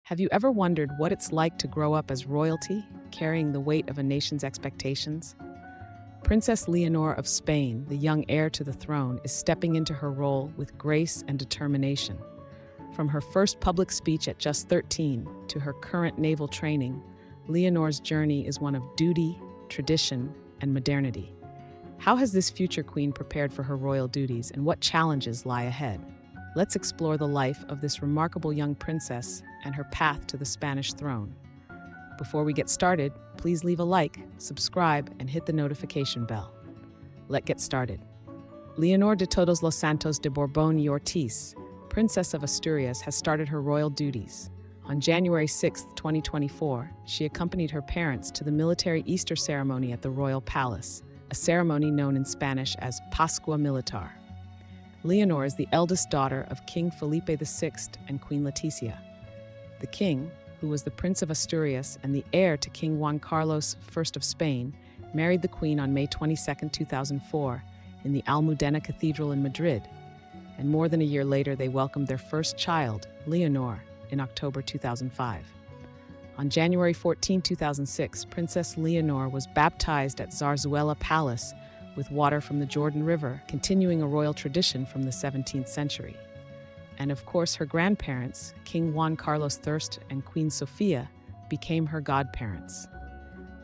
Have you ever wondered what it's like to grow up as royalty, carrying the weight of a nation's expectations? Princess Leonor of Spain, the young heir to the throne, is stepping into her role with grace and determination. From her first public speech at just 13 to her current naval training, Leonor's journey is one of duty, tradition, and modernity. How has this future queen prepared for her royal duties, and what challenges lie ahead? Let's explore the life of this remarkable young princess and her path to the Spanish throne. Before we get started, please leave a like, subscribe, and hit the notification bell. Let's get started. Leonor de Todos los Santos de Borbón y Ortiz, Princess of Asturias, has started her royal duties. On January 6, 2024, she accompanied her parents to the military Easter ceremony at the Royal Palace, a ceremony known in Spanish as Pascua Militar. Leonor is the eldest daughter of King Felipe VI and Queen Letizia. The king, who was the Prince of Asturias and the heir to King Juan Carlos I of Spain, married the queen on May 22, 2004, in the Almudena Cathedral in Madrid, and more than a year later they welcomed their first child, Leonor, in October 2005. On January 14, 2006, Princess Leonor was baptized at Zarzuela Palace with water from the Jordan River, continuing a royal tradition from the 17th century. And of course, her grandparents, King Juan Carlos I and Queen Sofia, became her godparents.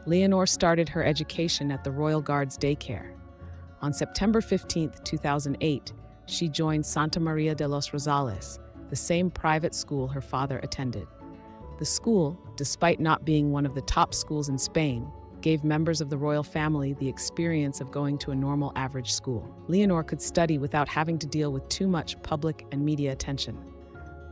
Leonor started her education at the Royal Guards Daycare. On September 15, 2008, she joined Santa Maria de los Rosales, the same private school her father attended. The school, despite not being one of the top schools in Spain, gave members of the royal family the experience of going to a normal average school. Leonor could study without having to deal with too much public and media attention.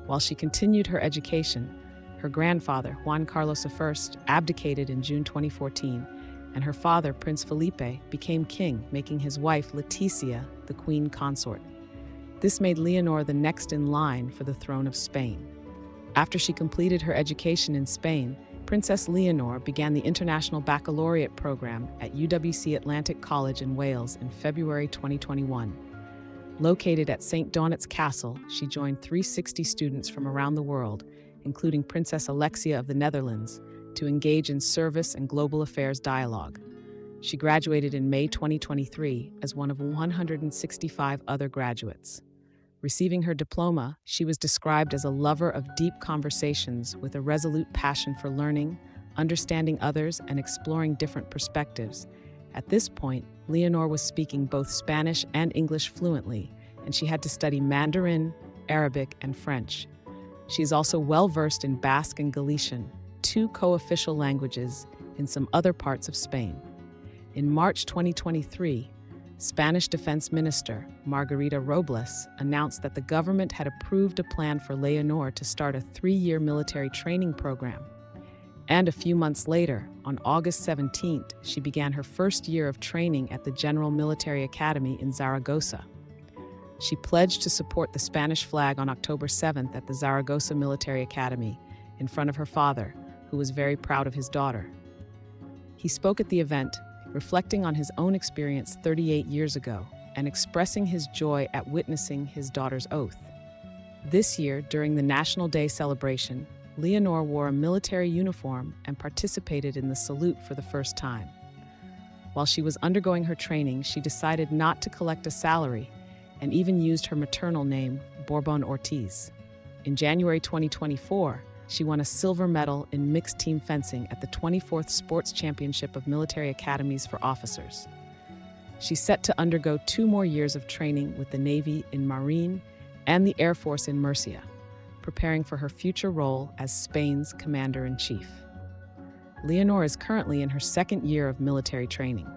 While she continued her education, her grandfather, Juan Carlos I, abdicated in June 2014, and her father, Prince Felipe, became king, making his wife, Letizia, the queen consort. This made Leonor the next in line for the throne of Spain. After she completed her education in Spain, Princess Leonor began the International Baccalaureate program at UWC Atlantic College in Wales in February 2021. Located at St. Donat's Castle, she joined 360 students from around the world, including Princess Alexia of the Netherlands, to engage in service and global affairs dialogue. She graduated in May 2023 as one of 165 other graduates. Receiving her diploma, she was described as a lover of deep conversations with a resolute passion for learning, understanding others, and exploring different perspectives. At this point, Leonor was speaking both Spanish and English fluently, and she had to study Mandarin, Arabic, and French. She is also well-versed in Basque and Galician, two co-official languages in some other parts of Spain. In March 2023, Spanish Defense Minister Margarita Robles announced that the government had approved a plan for Leonor to start a 3-year military training program. And a few months later, on August 17th, she began her first year of training at the General Military Academy in Zaragoza. She pledged to support the Spanish flag on October 7th at the Zaragoza Military Academy in front of her father, who was very proud of his daughter. He spoke at the event, reflecting on his own experience 38 years ago and expressing his joy at witnessing his daughter's oath. This year, during the National Day celebration, Leonor wore a military uniform and participated in the salute for the first time. While she was undergoing her training, she decided not to collect a salary and even used her maternal name, Borbón Ortiz. In January 2024, she won a silver medal in mixed team fencing at the 24th Sports Championship of Military Academies for Officers. She's set to undergo 2 more years of training with the Navy in Marine and the Air Force in Murcia, preparing for her future role as Spain's Commander-in-Chief. Leonor is currently in her 2nd year of military training.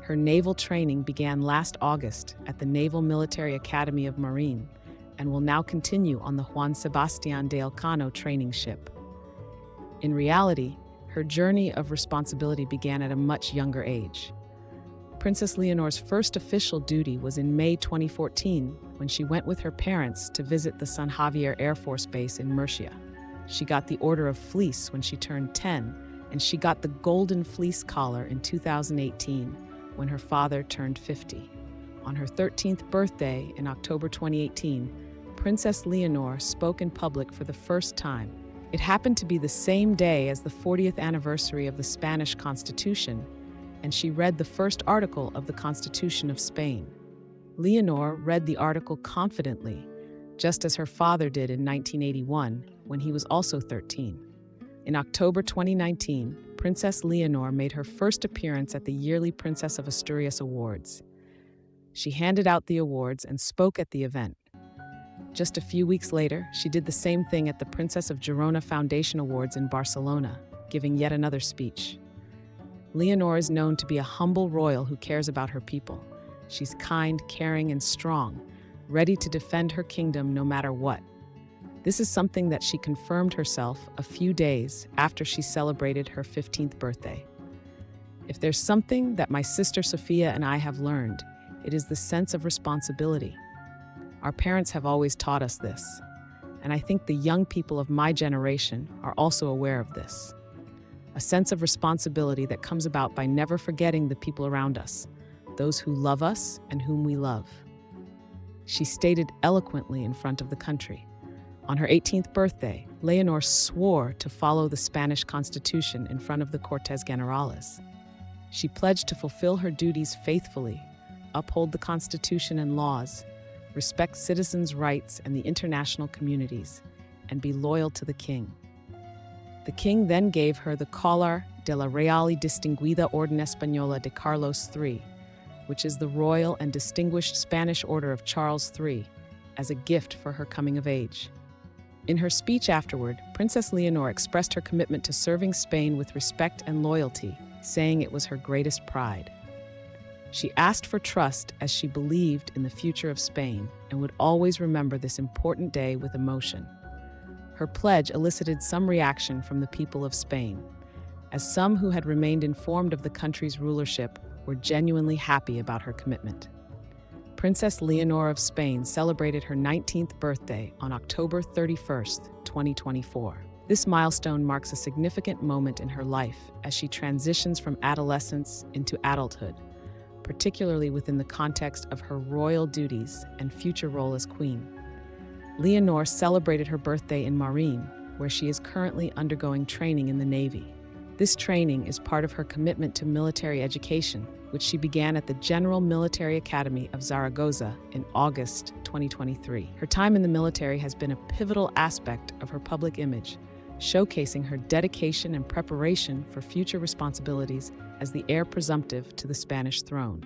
Her naval training began last August at the Naval Military Academy of Marine, and will now continue on the Juan Sebastián de Elcano training ship. In reality, her journey of responsibility began at a much younger age. Princess Leonor's first official duty was in May 2014 when she went with her parents to visit the San Javier Air Force Base in Murcia. She got the Order of Fleece when she turned 10, and she got the Golden Fleece Collar in 2018 when her father turned 50. On her 13th birthday in October 2018, Princess Leonor spoke in public for the first time, It happened to be the same day as the 40th anniversary of the Spanish Constitution, and she read the first article of the Constitution of Spain. Leonor read the article confidently, just as her father did in 1981, when he was also 13. In October 2019, Princess Leonor made her first appearance at the yearly Princess of Asturias Awards. She handed out the awards and spoke at the event. Just a few weeks later, she did the same thing at the Princess of Girona Foundation Awards in Barcelona, giving yet another speech. Leonor is known to be a humble royal who cares about her people. She's kind, caring, and strong, ready to defend her kingdom no matter what. This is something that she confirmed herself a few days after she celebrated her 15th birthday. If there's something that my sister Sophia and I have learned, it is the sense of responsibility. Our parents have always taught us this, and I think the young people of my generation are also aware of this. A sense of responsibility that comes about by never forgetting the people around us, those who love us and whom we love. She stated eloquently in front of the country. On her 18th birthday, Leonor swore to follow the Spanish Constitution in front of the Cortes Generales. She pledged to fulfill her duties faithfully, uphold the Constitution and laws, respect citizens' rights and the international communities, and be loyal to the king. The king then gave her the Collar de la Real y Distinguida Orden Española de Carlos III, which is the Royal and Distinguished Spanish Order of Charles III, as a gift for her coming of age. In her speech afterward, Princess Leonor expressed her commitment to serving Spain with respect and loyalty, saying it was her greatest pride. She asked for trust as she believed in the future of Spain and would always remember this important day with emotion. Her pledge elicited some reaction from the people of Spain, as some who had remained informed of the country's rulership were genuinely happy about her commitment. Princess Leonor of Spain celebrated her 19th birthday on October 31st, 2024. This milestone marks a significant moment in her life as she transitions from adolescence into adulthood, particularly within the context of her royal duties and future role as queen. Leonor celebrated her birthday in Marine, where she is currently undergoing training in the Navy. This training is part of her commitment to military education, which she began at the General Military Academy of Zaragoza in August 2023. Her time in the military has been a pivotal aspect of her public image, showcasing her dedication and preparation for future responsibilities as the heir presumptive to the Spanish throne.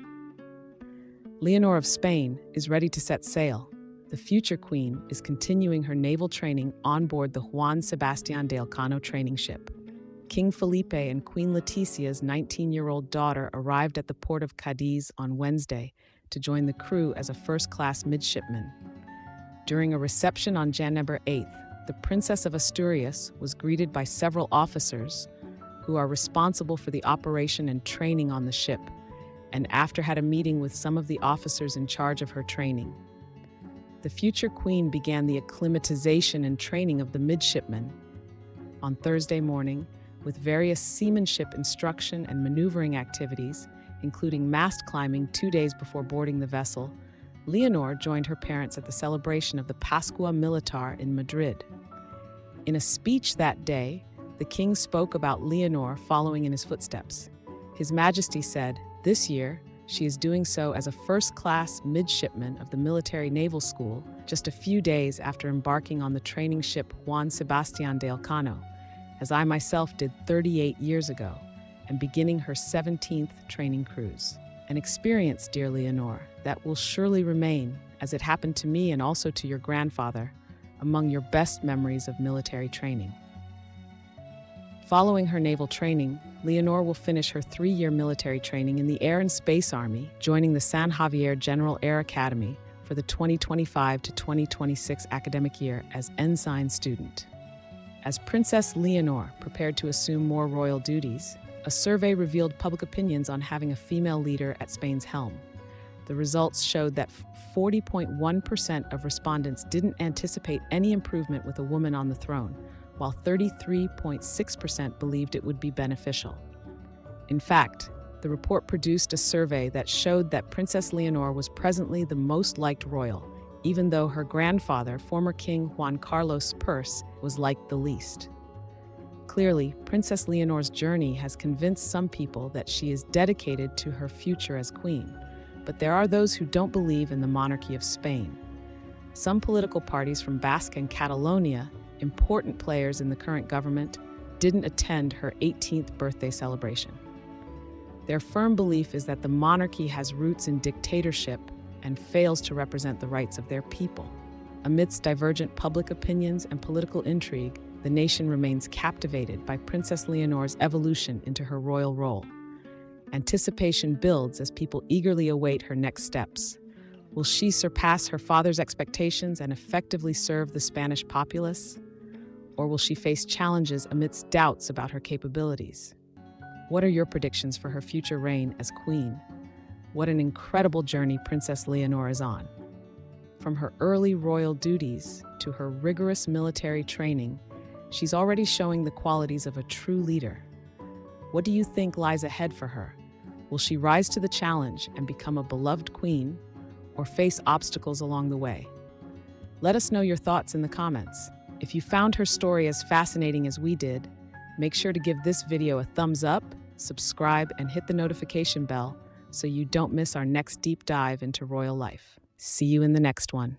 Leonor of Spain is ready to set sail. The future queen is continuing her naval training on board the Juan Sebastián de Elcano training ship. King Felipe and Queen Leticia's 19-year-old daughter arrived at the port of Cadiz on Wednesday to join the crew as a first-class midshipman. During a reception on January 8th, the Princess of Asturias was greeted by several officers who are responsible for the operation and training on the ship, and after had a meeting with some of the officers in charge of her training. The future queen began the acclimatization and training of the midshipmen on Thursday morning, with various seamanship instruction and maneuvering activities, including mast climbing 2 days before boarding the vessel. Leonor joined her parents at the celebration of the Pascua Militar in Madrid. In a speech that day, the king spoke about Leonor following in his footsteps. His Majesty said, "This year, she is doing so as a first-class midshipman of the Military Naval School, just a few days after embarking on the training ship Juan Sebastián de Elcano, as I myself did 38 years ago, and beginning her 17th training cruise. An experience, dear Leonor, that will surely remain, as it happened to me and also to your grandfather, among your best memories of military training." Following her naval training, Leonor will finish her 3-year military training in the Air and Space Army, joining the San Javier General Air Academy for the 2025 to 2026 academic year as ensign student. As Princess Leonor prepared to assume more royal duties, a survey revealed public opinions on having a female leader at Spain's helm. The results showed that 40.1% of respondents didn't anticipate any improvement with a woman on the throne, while 33.6% believed it would be beneficial. In fact, the report produced a survey that showed that Princess Leonor was presently the most liked royal, even though her grandfather, former King Juan Carlos I, was liked the least. Clearly, Princess Leonor's journey has convinced some people that she is dedicated to her future as queen. But there are those who don't believe in the monarchy of Spain. Some political parties from Basque and Catalonia, important players in the current government, didn't attend her 18th birthday celebration. Their firm belief is that the monarchy has roots in dictatorship and fails to represent the rights of their people. Amidst divergent public opinions and political intrigue, the nation remains captivated by Princess Leonor's evolution into her royal role. Anticipation builds as people eagerly await her next steps. Will she surpass her father's expectations and effectively serve the Spanish populace? Or will she face challenges amidst doubts about her capabilities? What are your predictions for her future reign as queen? What an incredible journey Princess Leonor is on. From her early royal duties to her rigorous military training, she's already showing the qualities of a true leader. What do you think lies ahead for her? Will she rise to the challenge and become a beloved queen, or face obstacles along the way? Let us know your thoughts in the comments. If you found her story as fascinating as we did, make sure to give this video a thumbs up, subscribe, and hit the notification bell so you don't miss our next deep dive into royal life. See you in the next one.